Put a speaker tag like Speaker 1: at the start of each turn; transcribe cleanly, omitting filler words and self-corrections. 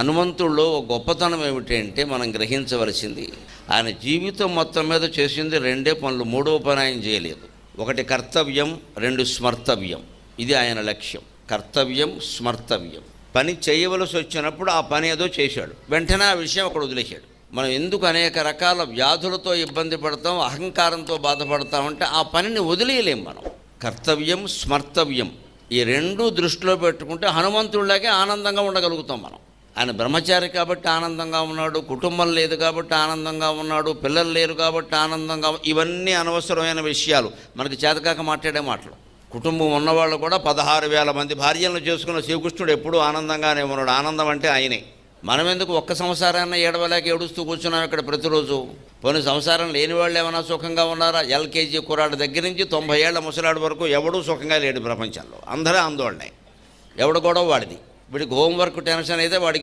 Speaker 1: హనుమంతుడిలో ఒక గొప్పతనం ఏమిటి అంటే మనం గ్రహించవలసింది, ఆయన జీవితం మొత్తం మీద చేసింది రెండే పనులు, మూడవ పని ఆయన చేయలేదు. ఒకటి కర్తవ్యం, రెండు స్మర్తవ్యం. ఇది ఆయన లక్ష్యం. కర్తవ్యం, స్మర్తవ్యం. పని చేయవలసి వచ్చినప్పుడు ఆ పని ఏదో చేశాడు, వెంటనే ఆ విషయం అక్కడ వదిలేశాడు. మనం ఎందుకు అనేక రకాల వ్యాధులతో ఇబ్బంది పడతాం, అహంకారంతో బాధపడతామంటే ఆ పనిని వదిలేయలేం మనం. కర్తవ్యం, స్మర్తవ్యం, ఈ రెండూ దృష్టిలో పెట్టుకుంటే హనుమంతుడిలాగే ఆనందంగా ఉండగలుగుతాం మనం. ఆయన బ్రహ్మచారి కాబట్టి ఆనందంగా ఉన్నాడు, కుటుంబం లేదు కాబట్టి ఆనందంగా ఉన్నాడు, పిల్లలు లేరు కాబట్టి ఆనందంగా. ఇవన్నీ అనవసరమైన విషయాలు, మనకి చేతకాక మాట్లాడే మాటలు. కుటుంబం ఉన్నవాళ్ళు కూడా 16,000 మంది భార్యలను చేసుకున్న శ్రీకృష్ణుడు ఎప్పుడూ ఆనందంగానే ఉన్నాడు. ఆనందం అంటే ఆయనే. మనం ఎందుకు ఒక్క సంసారాన్ని ఏడవలేక ఏడుస్తూ కూర్చున్నాం ఇక్కడ ప్రతిరోజు? పోనీ సంసారం లేని వాళ్ళు ఏమైనా సుఖంగా ఉన్నారా? ఎల్కేజీ కుర్రాడి దగ్గర నుంచి 90 ఏళ్ల ముసలాడి వరకు ఎవడూ సుఖంగా లేడు ప్రపంచంలో. అందరూ ఆందోళనే, ఎవడు గొడవ వాడిది. వీడికి హోంవర్క్ టెన్షన్ అయితే వాడికి